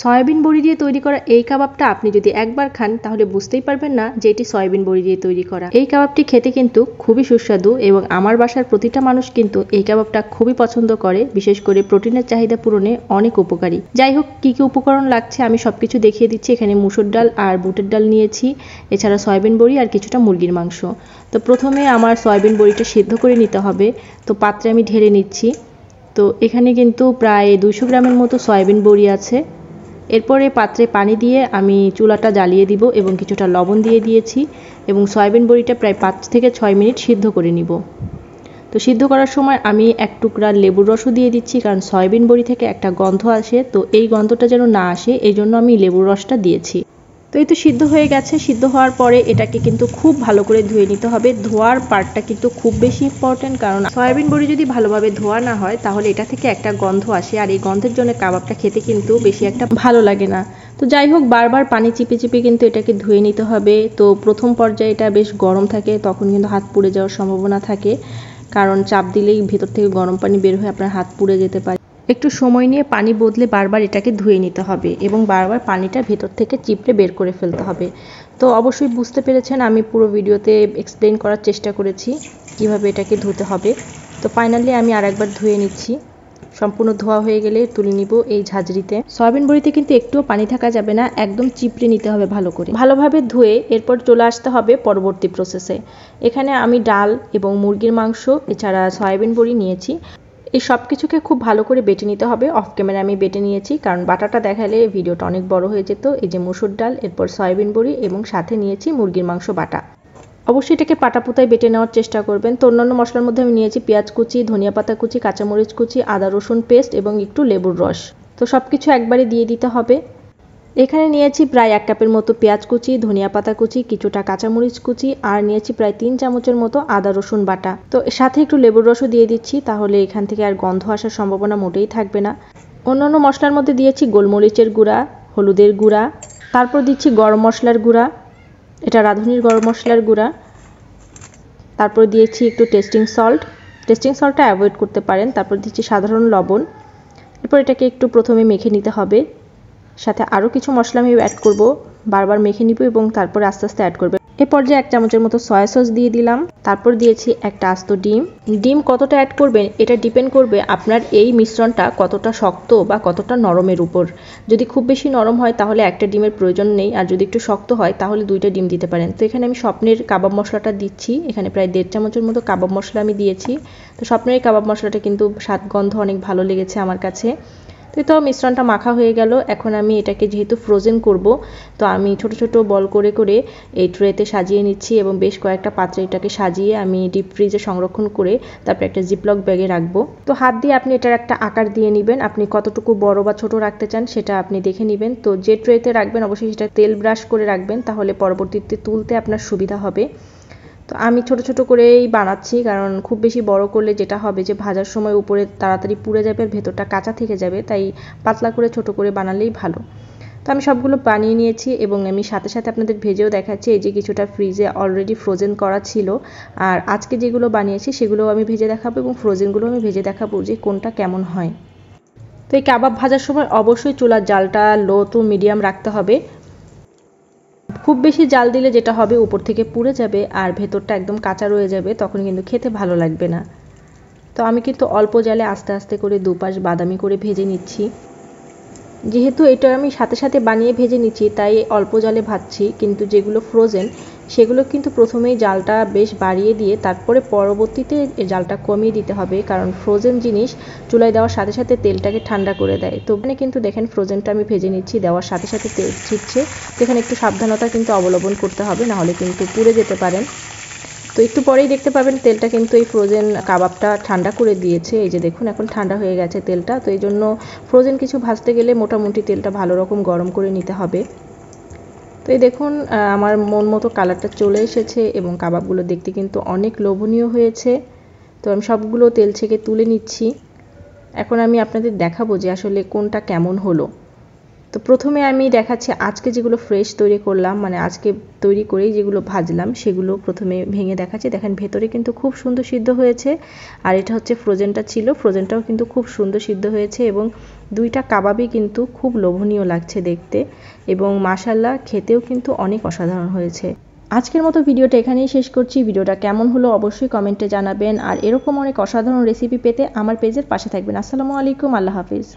Soybean বড়ি দিয়ে তৈরি করা এই কাবাবটা আপনি যদি একবার খান তাহলে বুঝতেই পারবেন না যে এটি সয়াবিন বড়ি দিয়ে তৈরি করা। এই কাবাবটি খেতে কিন্তু খুবই সুস্বাদু এবং আমার বাসার প্রতিটা মানুষ কিন্তু এই কাবাবটা খুবই পছন্দ করে, বিশেষ করে প্রোটিনের চাহিদা পূরণে অনেক উপকারী। যাই হোক, কি কি উপকরণ লাগছে আমি সবকিছু দেখিয়ে দিচ্ছি। এখানে মুসুর ডাল আর বুটের ডাল নিয়েছি, এছাড়া সয়াবিন বড়ি আর কিছুটা মুরগির মাংস। তো প্রথমে আমার সয়াবিন বড়িটা সিদ্ধ করে নিতে হবে, তো পাত্রে আমি ঢেলে নিচ্ছি। তো এখানে কিন্তু প্রায় 200 গ্রামের মতো সয়াবিন বড়ি আছে। এরপরে পাত্রে পানি দিয়ে আমি চুলাটা জ্বালিয়ে দিব এবং কিছুটা লবণ দিয়ে দিয়েছি এবং সয়াবিন বড়িটা প্রায় 5 থেকে 6 মিনিট সিদ্ধ করে নিব। তো সিদ্ধ করার সময় আমি এক টুকরা লেবুর রসও দিয়ে দিচ্ছি, কারণ সয়াবিন বড়ি থেকে একটা গন্ধ আসে, তো এই গন্ধটা যেন না আসে এই জন্য আমি লেবুর রসটা দিয়েছি। তো এই তো সিদ্ধ হয়ে গেছে। সিদ্ধ হওয়ার পরে এটাকে কিন্তু খুব ভালো করে ধুয়ে নিতে হবে। ধোয়ার পার্টটা কিন্তু খুব বেশি ইম্পর্টেন্ট, কারণ সয়াবিন বড়ি যদি ভালোভাবে ধোয়া না হয় তাহলে এটা থেকে একটা গন্ধ আসে, আর এই গন্ধের জন্য কাবাবটা খেতে কিন্তু বেশি একটা ভালো লাগে না। তো যাই হোক, বারবার পানি চিপে চিপে কিন্তু এটাকে ধুয়ে নিতে হবে। তো প্রথম পর্যায়ে এটা বেশ গরম থাকে, তখন কিন্তু হাত পুড়ে যাওয়ার সম্ভাবনা থাকে, কারণ চাপ দিলেই ভেতর থেকে গরম পানি বের হয়ে আপনার হাত পুড়ে যেতে পারে। একটু সময় নিয়ে পানি বদলে বারবার এটাকে ধুয়ে নিতে হবে এবং বারবার পানিটা ভেতর থেকে চিপড়ে বের করে ফেলতে হবে। তো অবশ্যই বুঝতে পেরেছেন, আমি পুরো ভিডিওতে এক্সপ্লেন করার চেষ্টা করেছি কিভাবে এটাকে ধুতে হবে। তো ফাইনালি আমি আরেকবার ধুয়ে নিচ্ছি। সম্পূর্ণ ধোয়া হয়ে গেলে তুলে নিব এই ঝাঁঝরিতে। সয়াবিন বড়িতে কিন্তু একটুও পানি থাকা যাবে না, একদম চিপড়ে নিতে হবে ভালো করে। ভালোভাবে ধুয়ে এরপর চলে আসতে হবে পরবর্তী প্রসেসে। এখানে আমি ডাল এবং মুরগির মাংস এছাড়া সয়াবিন বড়ি নিয়েছি। এই সব কিছুকে খুব ভালো করে বেটে নিতে হবে। অফ ক্যামেরা আমি বেটে নিয়েছি, কারণ বাটাটা দেখালে ভিডিওটা অনেক বড় হয়ে যেত। এই যে মুসুর ডাল, এরপর সয়াবিন বড়ি এবং সাথে নিয়েছি মুরগির মাংস বাটা। অবশ্যই এটাকে পাটাপোতায় বেটে নেওয়ার চেষ্টা করবেন। তো অন্যান্য মশলার মধ্যে আমি নিয়েছি পেঁয়াজ কুচি, ধনিয়া পাতা কুচি, কাঁচামরিচ কুচি, আদা রসুন পেস্ট এবং একটু লেবুর রস। তো সব কিছু একবারে দিয়ে দিতে হবে। এখানে নিয়েছি প্রায় 1 কাপের মতো পেঁয়াজ কুচি, ধনিয়া পাতা কুচি, কিছুটা কাঁচামরিচ কুচি আর নিয়েছি প্রায় 3 চামচের মতো আদা রসুন বাটা। তো সাথে একটু লেবুর রসও দিয়ে দিচ্ছি, তাহলে এখান থেকে আর গন্ধ আসার সম্ভাবনা মোটেই থাকবে না। অন্যান্য মশলার মধ্যে দিয়েছি গোলমরিচের গুঁড়া, হলুদের গুঁড়া, তারপর দিচ্ছি গরম মশলার গুঁড়া, এটা রাঁধুনির গরম মশলার গুঁড়া, তারপর দিয়েছি একটু টেস্টিং সল্টটা অ্যাভয়েড করতে পারেন, তারপর দিচ্ছি সাধারণ লবণ। এরপর এটাকে একটু প্রথমে মেখে নিতে হবে। সাথে আরও কিছু মশলা আমি অ্যাড করব, বারবার মেখে নিব এবং তারপরে আস্তে আস্তে অ্যাড করবে। এ পর্যায়ে 1 চামচের মতো সয়া সস দিয়ে দিলাম, তারপর দিয়েছি একটা আস্ত ডিম কতটা অ্যাড করবেন এটা ডিপেন্ড করবে আপনার এই মিশ্রণটা কতটা শক্ত বা কতটা নরমের উপর। যদি খুব বেশি নরম হয় তাহলে একটা ডিমের প্রয়োজন নেই, আর যদি একটু শক্ত হয় তাহলে 2টা ডিম দিতে পারেন। তো এখানে আমি স্বপ্নের কাবাব মশলাটা দিচ্ছি, এখানে প্রায় 1.5 চামচের মতো কাবাব মশলা আমি দিয়েছি। তো স্বপ্নের কাবাব মশলাটা কিন্তু স্বাদ গন্ধ অনেক ভালো লেগেছে আমার কাছে। তো মিশ্রণটা মাখা হয়ে গেল। এখন আমি এটাকে যেহেতু ফ্রোজেন করব, তো আমি ছোট ছোট বল করে করে এই ট্রেতে সাজিয়ে নিচ্ছি এবং বেশ কয়েকটা পাত্রে এটাকে সাজিয়ে আমি ডিপ ফ্রিজে সংরক্ষণ করে তারপর একটা জিপলক ব্যাগে রাখবো। তো হাত দিয়ে আপনি এটার একটা আকার দিয়ে নেবেন, আপনি কতটুকু বড় বা ছোট রাখতে চান সেটা আপনি দেখে নেবেন। তো যে ট্রেতে রাখবেন অবশ্যই সেটা তেল ব্রাশ করে রাখবেন, তাহলে পরবর্তীতে তুলতে আপনার সুবিধা হবে। তো আমি ছোট ছোট করেই বানাচ্ছি, কারণ খুব বেশি বড় করলে যেটা হবে যে ভাজার সময় উপরে তাড়াতাড়ি পুড়ে যাবে আর ভেতরটা কাঁচা থেকে যাবে, তাই পাতলা করে ছোট করে বানালেই ভালো। তো আমি সবগুলো বানিয়ে নিয়েছি এবং আমি সাথে সাথে আপনাদের ভেজেও দেখাচ্ছি। এই যে কিছুটা ফ্রিজে অলরেডি ফ্রোজেন করা ছিল, আর আজকে যেগুলো বানিয়েছি সেগুলোও আমি ভেজে দেখাবো এবং ফ্রোজেনগুলো আমি ভেজে দেখাবো যে কোনটা কেমন হয়। তো এই কাবাব ভাজার সময় অবশ্যই চুলার জালটা লো টু মিডিয়াম রাখতে হবে। খুব বেশি জাল দিলে যেটা হবে উপর থেকে পুড়ে যাবে আর ভেতরটা একদম কাঁচা রয়ে যাবে, তখন কিন্তু খেতে ভালো লাগবে না। তো আমি কিন্তু অল্প জালে আস্তে আস্তে করে দুপাশ বাদামি করে ভেজে নিচ্ছি। যেহেতু এটা আমি সাথে সাথে বানিয়ে ভেজে নিচ্ছি তাই অল্প জালে ভাজছি, কিন্তু যেগুলো ফ্রোজেন সেগুলো কিন্তু প্রথমেই জালটা বেশ বাড়িয়ে দিয়ে তারপরে পরবর্তীতে জালটা কমিয়ে দিতে হবে, কারণ ফ্রোজেন জিনিস চুলায় দেওয়ার সাথে সাথে তেলটাকে ঠান্ডা করে দেয়। তো মানে কিন্তু দেখেন ফ্রোজেনটা আমি ভেজে নিচ্ছি, দেওয়ার সাথে সাথে তেল ছিটছে। তো এখানে একটু সাবধানতা কিন্তু অবলম্বন করতে হবে, নাহলে কিন্তু পুড়ে যেতে পারেন। তো একটু পরেই দেখতে পাবেন তেলটা কিন্তু এই ফ্রোজেন কাবাবটা ঠান্ডা করে দিয়েছে। এই যে দেখুন এখন ঠান্ডা হয়ে গেছে তেলটা। তো এই জন্য ফ্রোজেন কিছু ভাজতে গেলে মোটামুটি তেলটা ভালো রকম গরম করে নিতে হবে। তো এই দেখুন আমার মন মতো কালারটা চলে এসেছে এবং কাবাবগুলো দেখতে কিন্তু অনেক লোভনীয় হয়েছে। তো আমি সবগুলো তেল থেকে তুলে নিচ্ছি। এখন আমি আপনাদের দেখাবো যে আসলে কোনটা কেমন হলো। তো তো প্রথমে আমি দেখাচ্ছি আজকে যেগুলো ফ্রেশ তৈরি করলাম, মানে আজকে তৈরি করেই যেগুলো ভাজলাম সেগুলো প্রথমে ভেঙে দেখাচ্ছি। দেখেন ভেতরে কিন্তু খুব সুন্দর সিদ্ধ হয়েছে। আর এটা হচ্ছে ফ্রোজেনটা ছিল, ফ্রোজেনটাও কিন্তু খুব সুন্দর সিদ্ধ হয়েছে এবং দুইটা কাবাবই কিন্তু খুব লোভনীয় লাগছে দেখতে এবং মাশাআল্লাহ খেতেও কিন্তু অনেক অসাধারণ হয়েছে। আজকের মতো ভিডিওটা এখানেই শেষ করছি। ভিডিওটা কেমন হলো অবশ্যই কমেন্টে জানাবেন, আর এরকম অনেক অসাধারণ রেসিপি পেতে আমার পেজের পাশে থাকবেন। আসসালামু আলাইকুম, আল্লাহ হাফিজ।